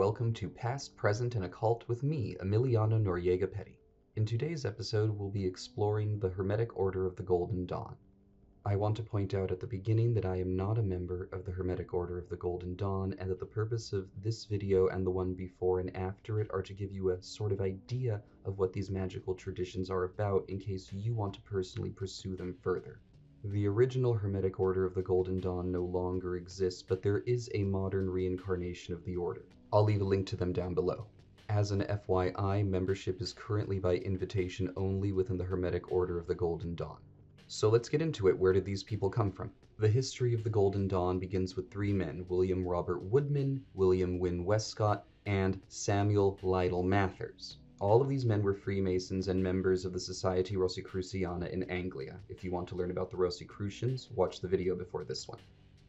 welcome to Past, Present, and Occult with me, Emiliano Noriega Petty. In today's episode, we'll be exploring the Hermetic Order of the Golden Dawn. I want to point out at the beginning that I am not a member of the Hermetic Order of the Golden Dawn, and that the purpose of this video and the one before and after it are to give you a sort of idea of what these magical traditions are about in case you want to personally pursue them further. The original Hermetic Order of the Golden Dawn no longer exists, but there is a modern reincarnation of the order. I'll leave a link to them down below. As an FYI, membership is currently by invitation only within the Hermetic Order of the Golden Dawn. So let's get into it. Where did these people come from? The history of the Golden Dawn begins with three men, William Robert Woodman, William Wynn Westcott, and Samuel Liddell Mathers. All of these men were Freemasons and members of the Society Rosicruciana in Anglia. If you want to learn about the Rosicrucians, watch the video before this one.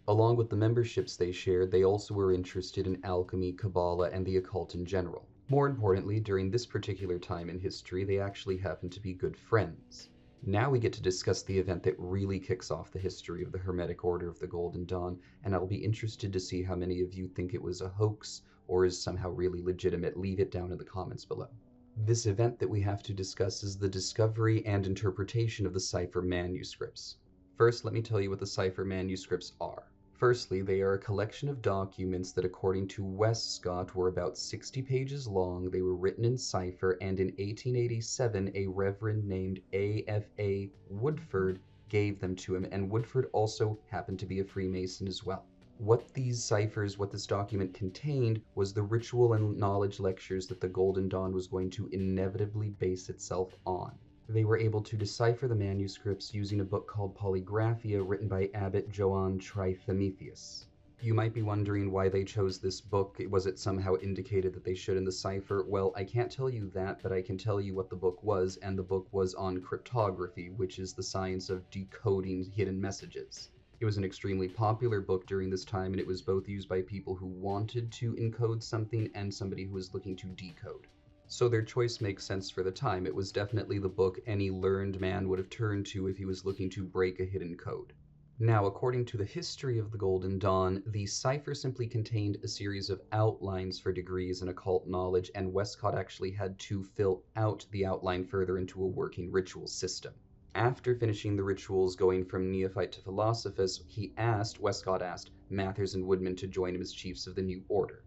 Along with the memberships they shared, they also were interested in alchemy, Kabbalah, and the occult in general. More importantly, during this particular time in history, they actually happened to be good friends. Now we get to discuss the event that really kicks off the history of the Hermetic Order of the Golden Dawn, and I'll be interested to see how many of you think it was a hoax or is somehow really legitimate. Leave it down in the comments below. This event that we have to discuss is the discovery and interpretation of the Cypher Manuscripts. First, let me tell you what the Cypher Manuscripts are. Firstly, they are a collection of documents that, according to Westcott, were about 60 pages long. They were written in cipher, and in 1887, a reverend named A.F.A. Woodford gave them to him, and Woodford also happened to be a Freemason as well. What this document contained was the ritual and knowledge lectures that the Golden Dawn was going to inevitably base itself on. They were able to decipher the manuscripts using a book called Polygraphia written by Abbot Johann Trithemius. You might be wondering why they chose this book. Was it somehow indicated that they should in the cipher? Well, I can't tell you that, but I can tell you what the book was, and the book was on cryptography, which is the science of decoding hidden messages. It was an extremely popular book during this time, and it was both used by people who wanted to encode something and somebody who was looking to decode. So their choice makes sense for the time. It was definitely the book any learned man would have turned to if he was looking to break a hidden code. Now, according to the history of the Golden Dawn, the cipher simply contained a series of outlines for degrees in occult knowledge, and Westcott actually had to fill out the outline further into a working ritual system. After finishing the rituals going from neophyte to philosophus, Westcott asked Mathers and Woodman to join him as chiefs of the new order.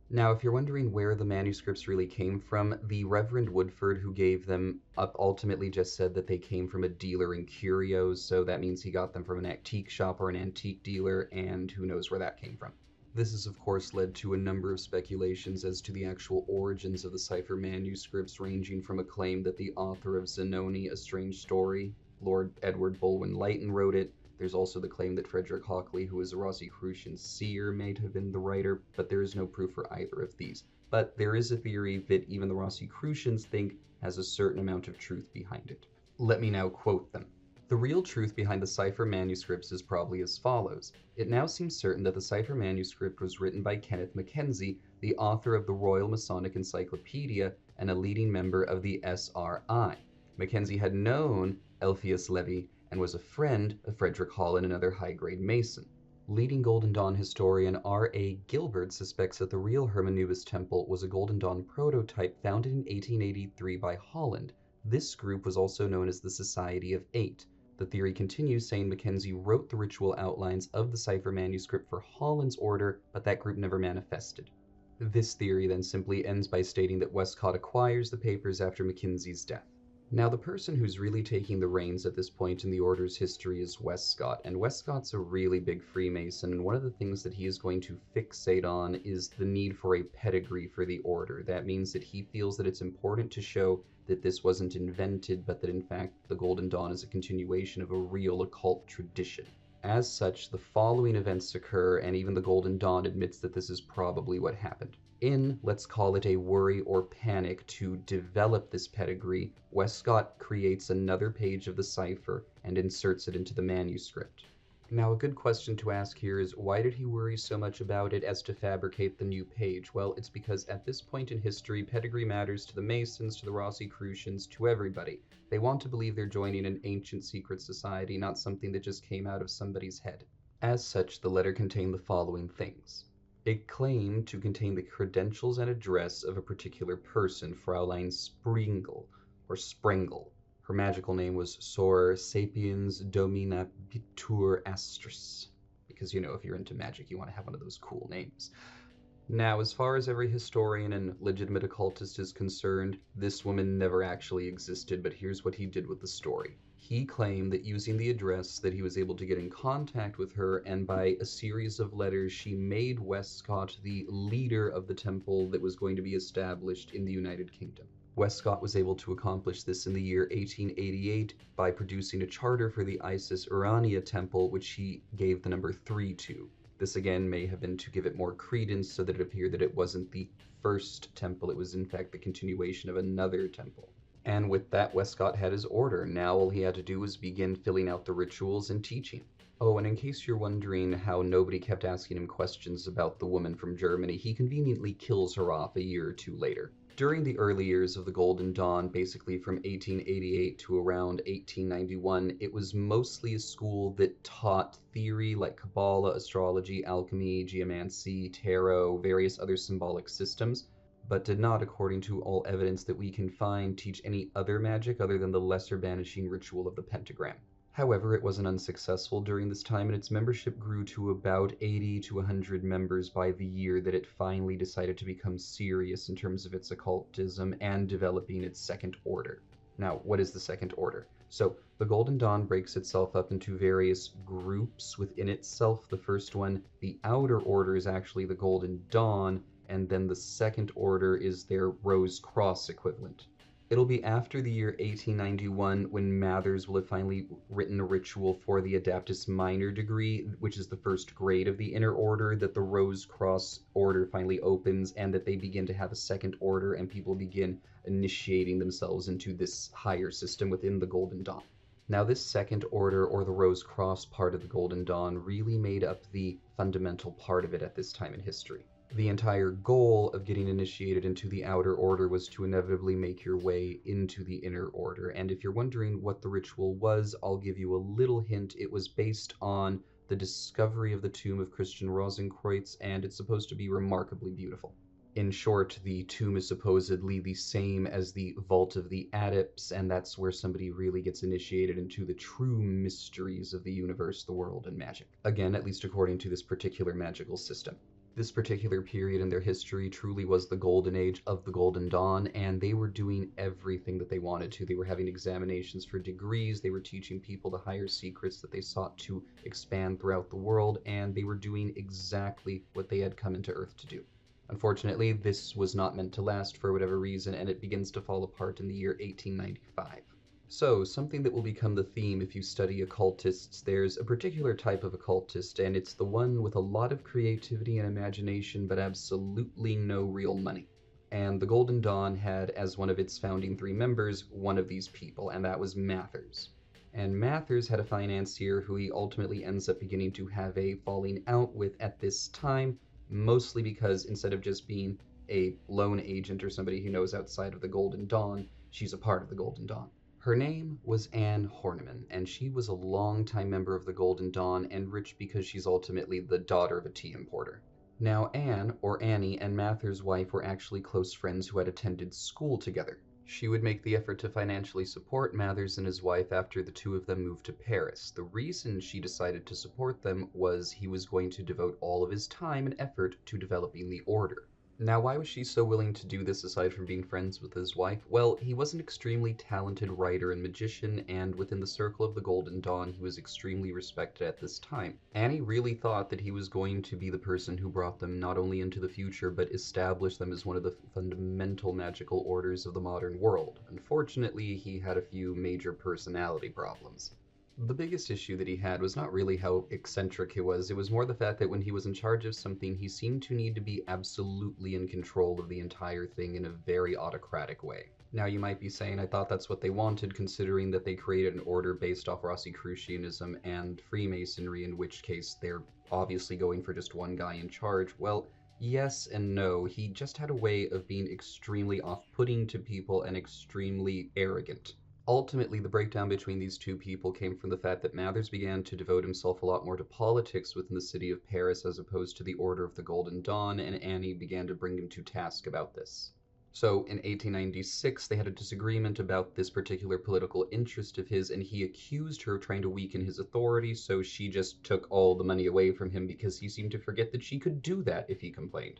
Now, if you're wondering where the manuscripts really came from, the Reverend Woodford who gave them up ultimately just said that they came from a dealer in curios, so that means he got them from an antique shop or an antique dealer, and who knows where that came from. This has of course led to a number of speculations as to the actual origins of the Cypher Manuscripts, ranging from a claim that the author of Zanoni, A Strange Story, Lord Edward Bulwen Lytton, wrote it. There's also the claim that Frederick Hockley, who was a Rosicrucian seer, may have been the writer, but there is no proof for either of these. But there is a theory that even the Rosicrucians think has a certain amount of truth behind it. Let me now quote them. The real truth behind the Cypher Manuscripts is probably as follows. It now seems certain that the Cypher Manuscript was written by Kenneth Mackenzie, the author of the Royal Masonic Encyclopedia and a leading member of the SRI. Mackenzie had known Eliphas Levi and was a friend of Frederick Hall, another high-grade Mason. Leading Golden Dawn historian R.A. Gilbert suspects that the real Hermanubis Temple was a Golden Dawn prototype founded in 1883 by Holland. This group was also known as the Society of Eight. The theory continues, saying Mackenzie wrote the ritual outlines of the Cypher Manuscript for Holland's order, but that group never manifested. This theory then simply ends by stating that Westcott acquires the papers after Mackenzie's death. Now, the person who's really taking the reins at this point in the order's history is Westcott, and Westcott's a really big Freemason, and one of the things that he is going to fixate on is the need for a pedigree for the order. That means that he feels that it's important to show that this wasn't invented, but that in fact the Golden Dawn is a continuation of a real occult tradition. As such, the following events occur, and even the Golden Dawn admits that this is probably what happened. In, let's call it a worry or panic to develop this pedigree, Westcott creates another page of the cipher and inserts it into the manuscript. Now, a good question to ask here is, why did he worry so much about it as to fabricate the new page? Well, it's because at this point in history, pedigree matters to the Masons, to the Rosicrucians, to everybody. They want to believe they're joining an ancient secret society, not something that just came out of somebody's head. As such, the letter contained the following things. It claimed to contain the credentials and address of a particular person, Fraulein Sprengel, or Sprengel. Her magical name was Sor Sapiens Dominabitur Astris, because, if you're into magic, you want to have one of those cool names. Now, as far as every historian and legitimate occultist is concerned, this woman never actually existed, but here's what he did with the story. He claimed that using the address that he was able to get in contact with her, and by a series of letters, she made Westcott the leader of the temple that was going to be established in the United Kingdom. Westcott was able to accomplish this in the year 1888 by producing a charter for the Isis Urania Temple, which he gave the number 3 to. This again may have been to give it more credence so that it appeared that it wasn't the first temple, it was in fact the continuation of another temple. And with that, Westcott had his order. Now all he had to do was begin filling out the rituals and teaching. Oh, and in case you're wondering how nobody kept asking him questions about the woman from Germany, he conveniently kills her off a year or two later. During the early years of the Golden Dawn, basically from 1888 to around 1891, it was mostly a school that taught theory like Kabbalah, astrology, alchemy, geomancy, tarot, various other symbolic systems, but did not, according to all evidence that we can find, teach any other magic other than the lesser banishing ritual of the pentagram. However, it wasn't unsuccessful during this time, and its membership grew to about 80 to 100 members by the year that it finally decided to become serious in terms of its occultism and developing its second order. Now, what is the second order? So, the Golden Dawn breaks itself up into various groups within itself. The first one, the Outer Order, is actually the Golden Dawn, and then the second order is their Rose Cross equivalent. It'll be after the year 1891 when Mathers will have finally written a ritual for the Adeptus Minor degree, which is the first grade of the Inner Order, that the Rose Cross Order finally opens and that they begin to have a second order and people begin initiating themselves into this higher system within the Golden Dawn. Now, this second order, or the Rose Cross part of the Golden Dawn, really made up the fundamental part of it at this time in history. The entire goal of getting initiated into the Outer Order was to inevitably make your way into the Inner Order, and if you're wondering what the ritual was, I'll give you a little hint. It was based on the discovery of the tomb of Christian Rosicrucians, and it's supposed to be remarkably beautiful. In short, the tomb is supposedly the same as the Vault of the Adepts, and that's where somebody really gets initiated into the true mysteries of the universe, the world, and magic. Again, at least according to this particular magical system. This particular period in their history truly was the golden age of the Golden Dawn, and they were doing everything that they wanted to. They were having examinations for degrees, they were teaching people the higher secrets that they sought to expand throughout the world, and they were doing exactly what they had come into Earth to do. Unfortunately, this was not meant to last for whatever reason, and it begins to fall apart in the year 1895. So, something that will become the theme if you study occultists, there's a particular type of occultist, and it's the one with a lot of creativity and imagination, but absolutely no real money. And the Golden Dawn had, as one of its founding 3 members, one of these people, and that was Mathers. And Mathers had a financier who he ultimately ends up beginning to have a falling out with at this time, mostly because instead of just being a lone agent or somebody who knows outside of the Golden Dawn, she's a part of the Golden Dawn. Her name was Anne Horniman, and she was a longtime member of the Golden Dawn and rich because she's ultimately the daughter of a tea importer. Now Anne, or Annie, and Mathers' wife were actually close friends who had attended school together. She would make the effort to financially support Mathers and his wife after the two of them moved to Paris. The reason she decided to support them was he was going to devote all of his time and effort to developing the order. Now, why was she so willing to do this aside from being friends with his wife? Well, he was an extremely talented writer and magician, and within the circle of the Golden Dawn, he was extremely respected at this time. Annie really thought that he was going to be the person who brought them not only into the future, but established them as one of the fundamental magical orders of the modern world. Unfortunately, he had a few major personality problems. The biggest issue that he had was not really how eccentric he was, it was more the fact that when he was in charge of something, he seemed to need to be absolutely in control of the entire thing in a very autocratic way. Now you might be saying, I thought that's what they wanted, considering that they created an order based off Rosicrucianism and Freemasonry, in which case they're obviously going for just one guy in charge. Well, yes and no. He just had a way of being extremely off-putting to people and extremely arrogant. Ultimately, the breakdown between these two people came from the fact that Mathers began to devote himself a lot more to politics within the city of Paris as opposed to the Order of the Golden Dawn, and Annie began to bring him to task about this. So in 1896, they had a disagreement about this particular political interest of his, and he accused her of trying to weaken his authority, so she just took all the money away from him because he seemed to forget that she could do that if he complained.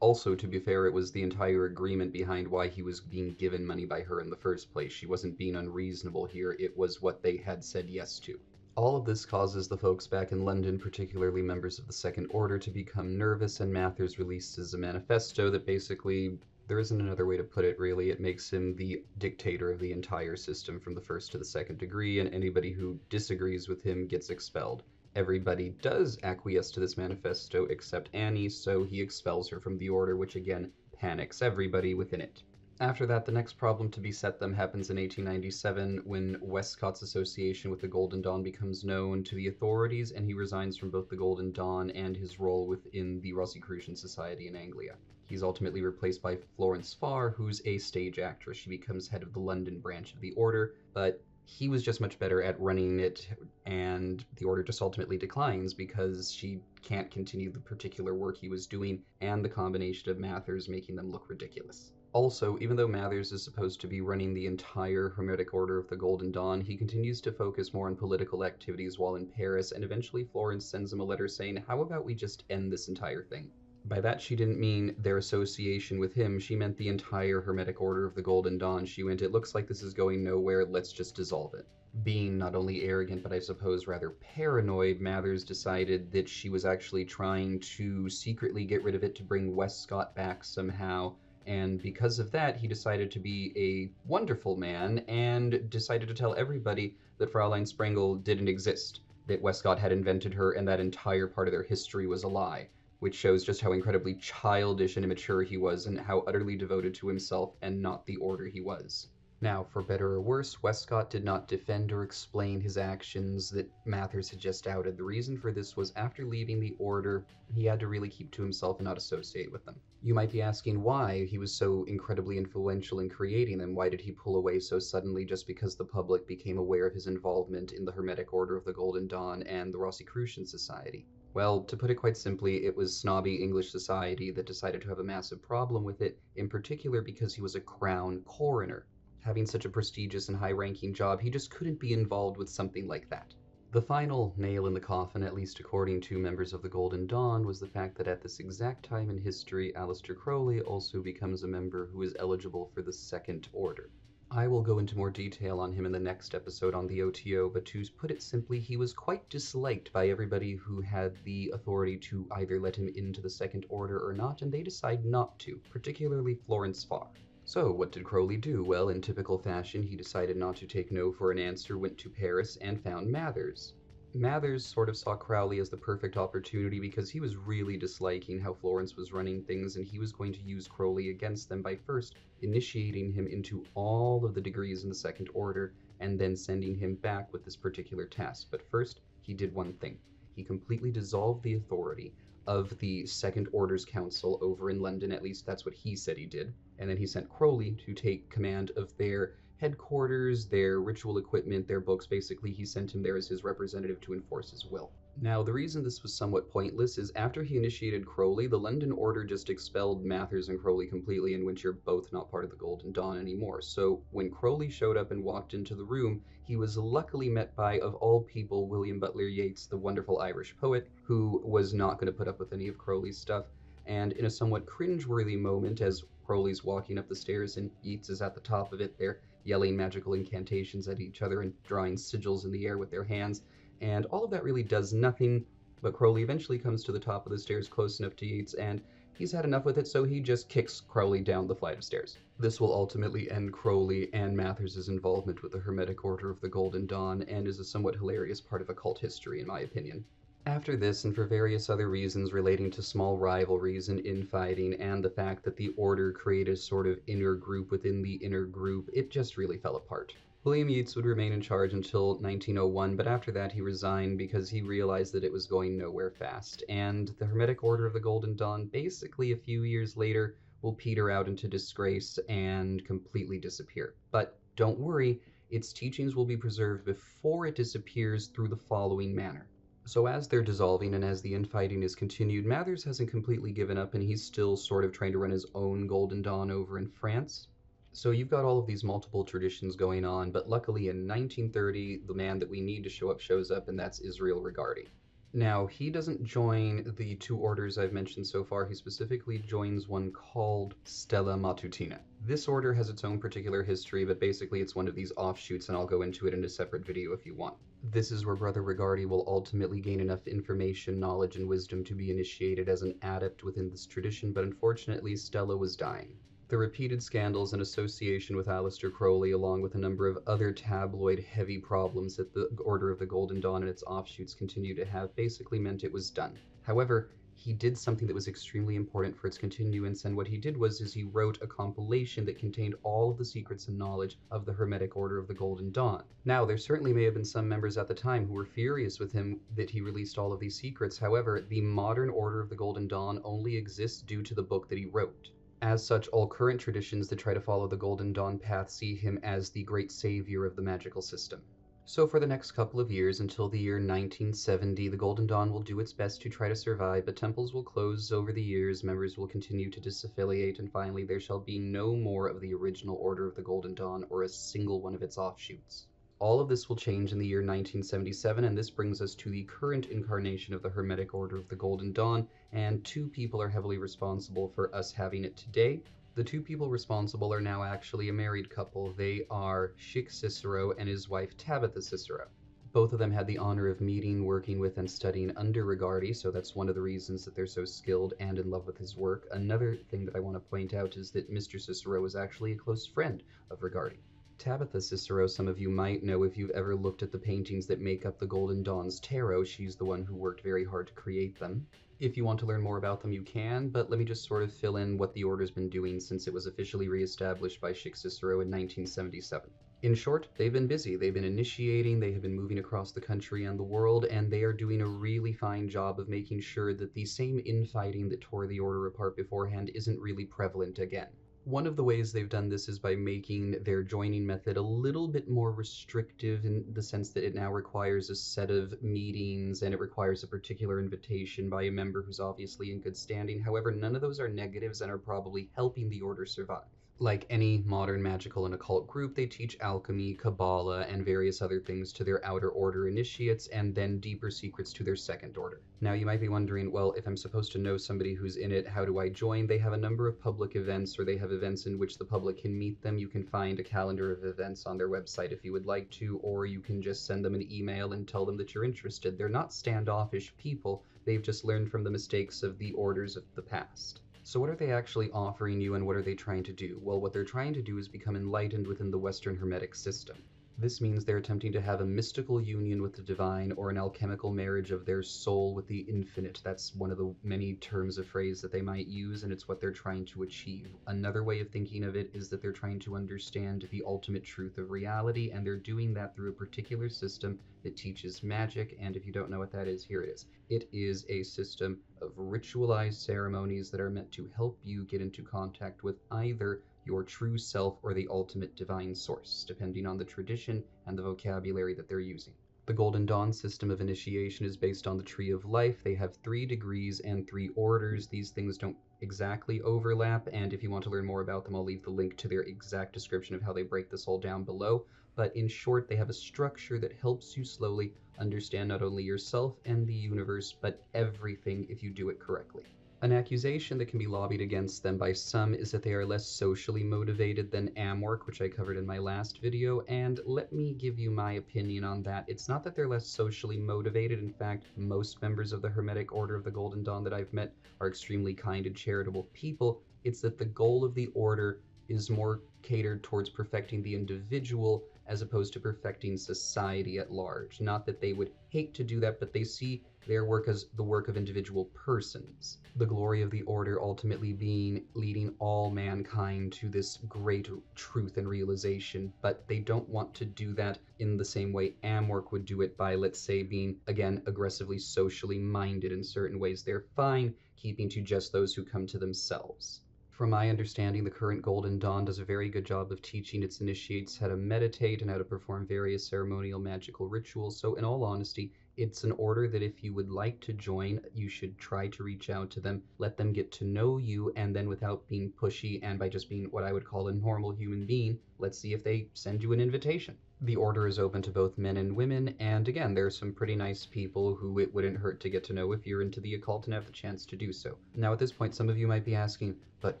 Also, to be fair, it was the entire agreement behind why he was being given money by her in the first place. She wasn't being unreasonable here, it was what they had said yes to. All of this causes the folks back in London, particularly members of the Second Order, to become nervous, and Mathers releases a manifesto that basically, there isn't another way to put it really, it makes him the dictator of the entire system from the first to the second degree, and anybody who disagrees with him gets expelled. Everybody does acquiesce to this manifesto except Annie, so he expels her from the order, which again panics everybody within it. After that, the next problem to beset them happens in 1897 when Westcott's association with the Golden Dawn becomes known to the authorities, and he resigns from both the Golden Dawn and his role within the Rosicrucian Society in Anglia. He's ultimately replaced by Florence Farr, who's a stage actress. She becomes head of the London branch of the order, but he was just much better at running it, and the order just ultimately declines because she can't continue the particular work he was doing, and the combination of Mathers making them look ridiculous. Also, even though Mathers is supposed to be running the entire Hermetic Order of the Golden Dawn, he continues to focus more on political activities while in Paris, and eventually Florence sends him a letter saying, how about we just end this entire thing? By that she didn't mean their association with him, she meant the entire Hermetic Order of the Golden Dawn. She went, it looks like this is going nowhere, let's just dissolve it. Being not only arrogant, but I suppose rather paranoid, Mathers decided that she was actually trying to secretly get rid of it to bring Westcott back somehow, and because of that, he decided to be a wonderful man and decided to tell everybody that Fraulein Sprengel didn't exist, that Westcott had invented her, and that entire part of their history was a lie, which shows just how incredibly childish and immature he was and how utterly devoted to himself and not the order he was. Now, for better or worse, Westcott did not defend or explain his actions that Mathers had just outed. The reason for this was after leaving the order, he had to really keep to himself and not associate with them. You might be asking why he was so incredibly influential in creating them. Why did he pull away so suddenly just because the public became aware of his involvement in the Hermetic Order of the Golden Dawn and the Rosicrucian Society? Well, to put it quite simply, it was snobby English society that decided to have a massive problem with it, in particular because he was a crown coroner. Having such a prestigious and high-ranking job, he just couldn't be involved with something like that. The final nail in the coffin, at least according to members of the Golden Dawn, was the fact that at this exact time in history, Aleister Crowley also becomes a member who is eligible for the Second Order. I will go into more detail on him in the next episode on the OTO, but to put it simply, he was quite disliked by everybody who had the authority to either let him into the Second Order or not, and they decide not to, particularly Florence Farr. So what did Crowley do? Well, in typical fashion, he decided not to take no for an answer, went to Paris, and found Mathers. Mathers sort of saw Crowley as the perfect opportunity because he was really disliking how Florence was running things, and he was going to use Crowley against them by first initiating him into all of the degrees in the Second Order, and then sending him back with this particular task. But first, he did one thing. He completely dissolved the authority of the Second Order's Council over in London, at least that's what he said he did, and then he sent Crowley to take command of their headquarters, their ritual equipment, their books. Basically, he sent him there as his representative to enforce his will. Now, the reason this was somewhat pointless is after he initiated Crowley, the London Order just expelled Mathers and Crowley completely, and which are both not part of the Golden Dawn anymore. So when Crowley showed up and walked into the room, he was luckily met by, of all people, William Butler Yeats, the wonderful Irish poet, who was not going to put up with any of Crowley's stuff. And in a somewhat cringeworthy moment, as Crowley's walking up the stairs and Yeats is at the top of it, they're yelling magical incantations at each other and drawing sigils in the air with their hands, and all of that really does nothing, but Crowley eventually comes to the top of the stairs close enough to Yeats, and he's had enough with it, so he just kicks Crowley down the flight of stairs. This will ultimately end Crowley and Mathers' involvement with the Hermetic Order of the Golden Dawn, and is a somewhat hilarious part of occult history, in my opinion. After this, and for various other reasons relating to small rivalries and infighting, and the fact that the Order created a sort of inner group within the inner group, it just really fell apart. William Yeats would remain in charge until 1901, but after that he resigned because he realized that it was going nowhere fast, and the Hermetic Order of the Golden Dawn, basically a few years later, will peter out into disgrace and completely disappear. But don't worry, its teachings will be preserved before it disappears through the following manner. So as they're dissolving and as the infighting is continued, Mathers hasn't completely given up and he's still sort of trying to run his own Golden Dawn over in France. So you've got all of these multiple traditions going on, but luckily in 1930, the man that we need to show up shows up, and that's Israel Regardie. Now, he doesn't join the two orders I've mentioned so far. He specifically joins one called Stella Matutina. This order has its own particular history, but basically it's one of these offshoots, and I'll go into it in a separate video if you want. This is where Brother Regardie will ultimately gain enough information, knowledge, and wisdom to be initiated as an adept within this tradition, but unfortunately Stella was dying. The repeated scandals and association with Aleister Crowley, along with a number of other tabloid-heavy problems that the Order of the Golden Dawn and its offshoots continue to have, basically meant it was done. However, he did something that was extremely important for its continuance, and what he did was he wrote a compilation that contained all of the secrets and knowledge of the Hermetic Order of the Golden Dawn. Now, there certainly may have been some members at the time who were furious with him that he released all of these secrets. However, the modern Order of the Golden Dawn only exists due to the book that he wrote. As such, all current traditions that try to follow the Golden Dawn path see him as the great savior of the magical system. So for the next couple of years, until the year 1970, the Golden Dawn will do its best to try to survive, but temples will close over the years, members will continue to disaffiliate, and finally there shall be no more of the original Order of the Golden Dawn or a single one of its offshoots. All of this will change in the year 1977, and this brings us to the current incarnation of the Hermetic Order of the Golden Dawn, and two people are heavily responsible for us having it today. The two people responsible are now actually a married couple. They are Schick Cicero and his wife Tabitha Cicero. Both of them had the honor of meeting, working with, and studying under Regardie, so that's one of the reasons that they're so skilled and in love with his work. Another thing that I want to point out is that Mr. Cicero was actually a close friend of Regardie. Tabitha Cicero, some of you might know if you've ever looked at the paintings that make up the Golden Dawn's tarot. She's the one who worked very hard to create them. If you want to learn more about them, you can, but let me just sort of fill in what the Order's been doing since it was officially reestablished by Schick Cicero in 1977. In short, they've been busy. They've been initiating, they have been moving across the country and the world, and they are doing a really fine job of making sure that the same infighting that tore the Order apart beforehand isn't really prevalent again. One of the ways they've done this is by making their joining method a little bit more restrictive in the sense that it now requires a set of meetings and it requires a particular invitation by a member who's obviously in good standing. However, none of those are negatives and are probably helping the Order survive. Like any modern magical and occult group, they teach alchemy, Kabbalah, and various other things to their outer order initiates, and then deeper secrets to their second order. Now you might be wondering, well, if I'm supposed to know somebody who's in it, how do I join? They have a number of public events, or they have events in which the public can meet them. You can find a calendar of events on their website if you would like to, or you can just send them an email and tell them that you're interested. They're not standoffish people, they've just learned from the mistakes of the orders of the past. So what are they actually offering you and what are they trying to do? Well, what they're trying to do is become enlightened within the Western Hermetic system. This means they're attempting to have a mystical union with the divine or an alchemical marriage of their soul with the infinite. That's one of the many terms of phrase that they might use, and it's what they're trying to achieve. Another way of thinking of it is that they're trying to understand the ultimate truth of reality, and they're doing that through a particular system that teaches magic, and if you don't know what that is, here it is. It is a system of ritualized ceremonies that are meant to help you get into contact with either your true self or the ultimate divine source, depending on the tradition and the vocabulary that they're using. The Golden Dawn system of initiation is based on the Tree of Life. They have 3 degrees and 3 orders. These things don't exactly overlap, and if you want to learn more about them, I'll leave the link to their exact description of how they break this all down below. But in short, they have a structure that helps you slowly understand not only yourself and the universe, but everything if you do it correctly. An accusation that can be lobbied against them by some is that they are less socially motivated than Amorc, which I covered in my last video, and let me give you my opinion on that. It's not that they're less socially motivated. In fact, most members of the Hermetic Order of the Golden Dawn that I've met are extremely kind and charitable people. It's that the goal of the Order is more catered towards perfecting the individual as opposed to perfecting society at large. Not that they would hate to do that, but they see their work as the work of individual persons. The glory of the Order ultimately being leading all mankind to this great truth and realization, but they don't want to do that in the same way Amorc would do it by, let's say, being, again, aggressively socially minded in certain ways. They're fine keeping to just those who come to themselves. From my understanding, the current Golden Dawn does a very good job of teaching its initiates how to meditate and how to perform various ceremonial magical rituals, so in all honesty, it's an order that if you would like to join, you should try to reach out to them, let them get to know you, and then without being pushy and by just being what I would call a normal human being, let's see if they send you an invitation. The order is open to both men and women, and again, there are some pretty nice people who it wouldn't hurt to get to know if you're into the occult and have the chance to do so. Now at this point, some of you might be asking, but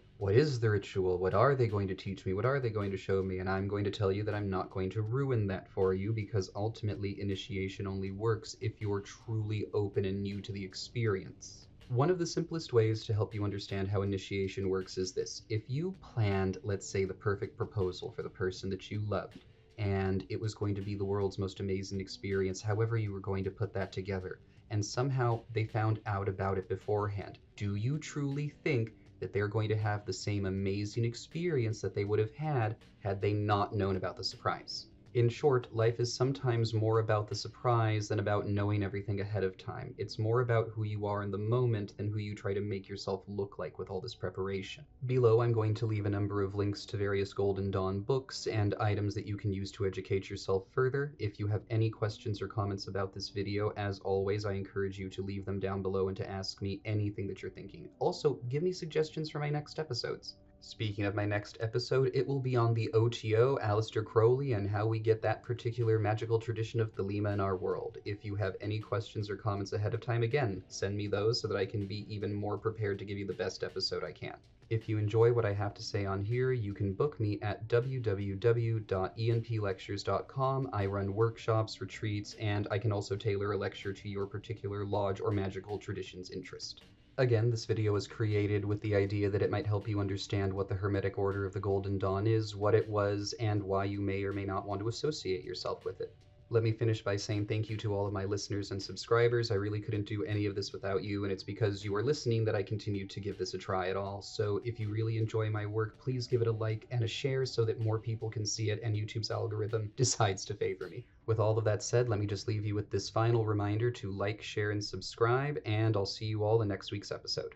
what is the ritual? What are they going to teach me? What are they going to show me? And I'm going to tell you that I'm not going to ruin that for you, because ultimately initiation only works if you're truly open and new to the experience. One of the simplest ways to help you understand how initiation works is this. If you planned, let's say, the perfect proposal for the person that you loved, and it was going to be the world's most amazing experience, however you were going to put that together, and somehow they found out about it beforehand, do you truly think that they're going to have the same amazing experience that they would have had they not known about the surprise? In short, life is sometimes more about the surprise than about knowing everything ahead of time. It's more about who you are in the moment than who you try to make yourself look like with all this preparation. Below, I'm going to leave a number of links to various Golden Dawn books and items that you can use to educate yourself further. If you have any questions or comments about this video, as always, I encourage you to leave them down below and to ask me anything that you're thinking. Also, give me suggestions for my next episodes. Speaking of my next episode, it will be on the OTO, Aleister Crowley, and how we get that particular magical tradition of Thelema in our world. If you have any questions or comments ahead of time, again, send me those so that I can be even more prepared to give you the best episode I can. If you enjoy what I have to say on here, you can book me at www.enplectures.com. I run workshops, retreats, and I can also tailor a lecture to your particular lodge or magical tradition's interest. Again, this video was created with the idea that it might help you understand what the Hermetic Order of the Golden Dawn is, what it was, and why you may or may not want to associate yourself with it. Let me finish by saying thank you to all of my listeners and subscribers. I really couldn't do any of this without you, and it's because you are listening that I continue to give this a try at all. So if you really enjoy my work, please give it a like and a share so that more people can see it and YouTube's algorithm decides to favor me. With all of that said, let me just leave you with this final reminder to like, share, and subscribe, and I'll see you all in next week's episode.